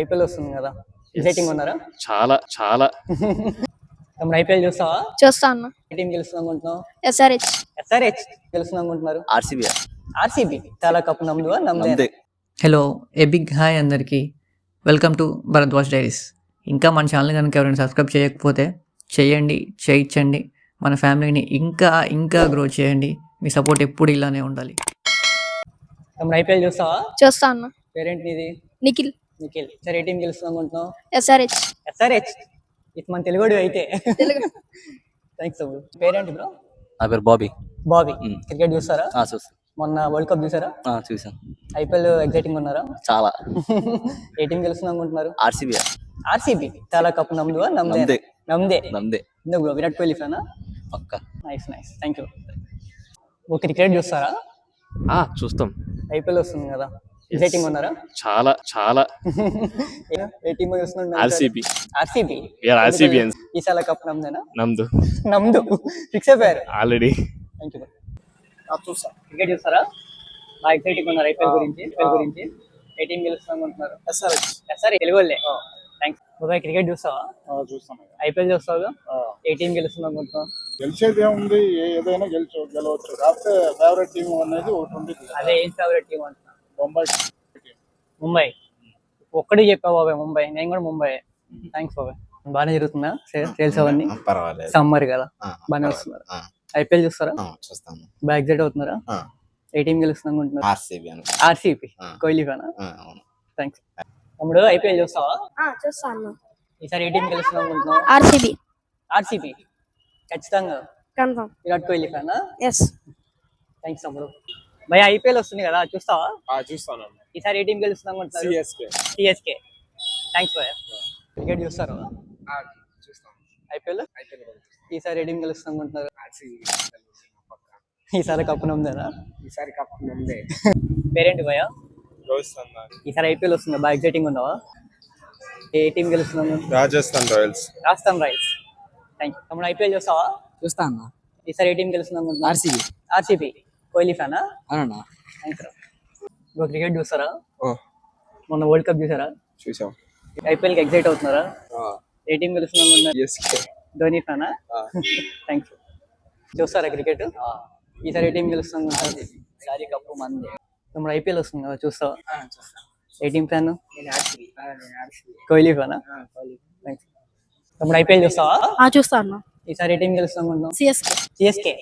IPL వస్తుంది కదా, exciting ఉన్నారా? చాలా చాలా. తమ్ముడు ఐపీఎల్ చూస్తావా? చూస్తా అన్న. ఏ టీం గెలుస్తుంది అనుకుంటున్నావు? ఎస్ఆర్హెచ్. ఎస్ఆర్హెచ్ గెలుస్తుంది అనుకుంటున్నారు? ఆర్సీబీ చాలా కప్ నమ్ముదువా? నమ్మదే. హలో, ఏ బిగ్ హాయ్ అందరికీ. Welcome to Bharadwaj diaries. ఇంకా మన ఛానల్ కనుక ఎవరైనా సబ్స్క్రైబ్ చేయకపోతే చేయండి, చేయించండి. మన ఫ్యామిలీని ఇంకా ఇంకా గ్రో చేయండి. మీ సపోర్ట్ ఎప్పుడు ఇలానే ఉండాలి. తమ్ముడు ఐపీఎల్ చూస్తావా? చూస్తా అన్న. పేరేంటి నీది? నిఖిల్. నిఖిల్. సరే, ఏ టీం గెలుస్తుంది అనుకుంటున్నావు? ఎస్ఆర్హెచ్. ఎస్ఆర్హెచ్. ఇది మన తెలుగుడు అయితే. తెలుగు. థ్యాంక్స్ తమ్ముడు. పేరేంటి బ్రో? నా పేరు బాబీ. బాబీ. క్రికెట్ చూస్తారా? చూస్తాను. మొన్న వరల్డ్ కప్ చూసారా? చూసాను. ఐపీఎల్ ఎగ్జైటింగ్ ఉన్నారా? చాలా. ఏ టీం గెలుస్తుంది అనుకుంటున్నారు? ఆర్సీబీ చాలా కప్ నమ్ముదువా? నమ్మదే. నమ్మదే. ఎందుకు బ్రో, విరాట్ కోహ్లీ ఫ్యానా? పక్కా. నైస్. Thank you. ఓ క్రికెట్ చూస్తారా? చూస్తాం. ఐపీఎల్ వస్తుంది కదా, ఎగ్జైటింగ్ ఉన్నారా? చాలా చాలా. ఏ టీం చూస్తున్నారు? ఆర్సీబీ. ఆర్సీబీ. ఈసారి కప్ నమ్మదేనా? నమ్దు ఫిక్స్ అయిపోయారు ఆల్రెడీ. Thank you. క్రికెట్ చూస్తారా? బాగా ఎగ్జైటింగ్ ఉన్నారు ఐపీఎల్ గురించి. ఏ టీం గెలుస్తుంది అనుకుంటున్నారు? ఎస్ఆర్హెచ్. తెలుగు వాళ్ళే. థ్యాంక్స్. బాబాయ్, క్రికెట్ చూస్తావా? చూస్తాను. ఐపీఎల్ చూస్తావుగా? ఏ టీం గెలుస్తుంది అనుకుంటున్నావు? గెలిచేది ఏముంది, ఏదైనా గెలవచ్చు. కాకపోతే ఫేవరెట్ టీం అనేది ఒకటి ఉంది. అదే, ఏం ఫేవరెట్ టీం అంటున్నా? ముంబై. ఒక్కడే చెప్పావు బాబాయ్, ముంబై. నేను కూడా ముంబై. థ్యాంక్స్ బాబాయ్. బాగానే జరుగుతుందా సేల్స్ అవన్నీ? పర్వాలేదు. సమ్మర్ కదా, బాగానే వస్తున్నారు. ఐపీఎల్ చూస్తారా? చూస్తాను. బాగా ఎగ్జైట్ అవుతున్నారా? ఏ టీం గెలుస్తుంది అనుకుంటున్నారు? ఆర్సీబీ. కోహ్లీ ఫ్యానా? థ్యాంక్స్. తమ్ముడు ఐపీఎల్ చూస్తావా? చూస్తా అన్న. ఈసారి ఏ టీం గెలుస్తుంది అనుకుంటున్నావు? ఆర్సీబీ. ఖచ్చితంగా. కన్ఫర్మ్. విరాట్ కోహ్లీ ఫ్యానా? ఎస్. థ్యాంక్స్ తమ్ముడు. భయ, ఐపీఎల్ వస్తుంది కదా, చూస్తావా? చూస్తాను. ఈసారి ఏ టీం గెలుస్తుంది అనుకుంటున్నారు? సిఎస్కే. థ్యాంక్స్ భయ. క్రికెట్ చూస్తారా? ఐపీఎల్ ఈసారి ఏ టీం గెలుస్తుంది అనుకుంటున్నారు? ఈసారి కప్పు నమ్మదేనా? పేరేంటి భయ? ఈసారి ఐపీఎల్ వస్తుంది, బాగా ఎగ్జైటింగ్ ఉన్నావా? ఏ టీం గెలుస్తుంది? రాజస్థాన్ రాయల్స్. Thank you. తమ్ముడు ఐపీఎల్ చూస్తావా? చూస్తా అన్న. ఈసారి ఏ టీం గెలుస్తుంది అనుకుంటున్నారు? ఆర్సీబీ. కోహ్లీ ఫ్యానా? అవునా? థ్యాంక్స్ రా. ఇప్పుడు క్రికెట్ చూస్తారా? మొన్న వరల్డ్ కప్ చూసారా? చూసాం. ఐపీఎల్ కి ఎగ్జైట్ అవుతున్నారా? ఏ టీం గెలుస్తుంది అనుకుంటున్నారు? ధోని ఫ్యానా? థ్యాంక్స్. చూస్తారా క్రికెట్? ఈసారి ఏ టీం గెలుస్తుంది అనుకుంటున్నారు? ఈసారి కప్పు మంది. తమ్ముడు ఐపీఎల్ వస్తుంది కదా, చూస్తావా? ఏ టీం ఫ్యాన్? కోహ్లీ ఫ్యానా? థ్యాంక్స్. తమ్ముడు ఐపీఎల్ చూస్తావా? చూస్తా అన్న. ఈసారి ఏ టీం గెలుస్తుంది అనుకుంటున్నావు? సిఎస్కే. సిఎస్కే.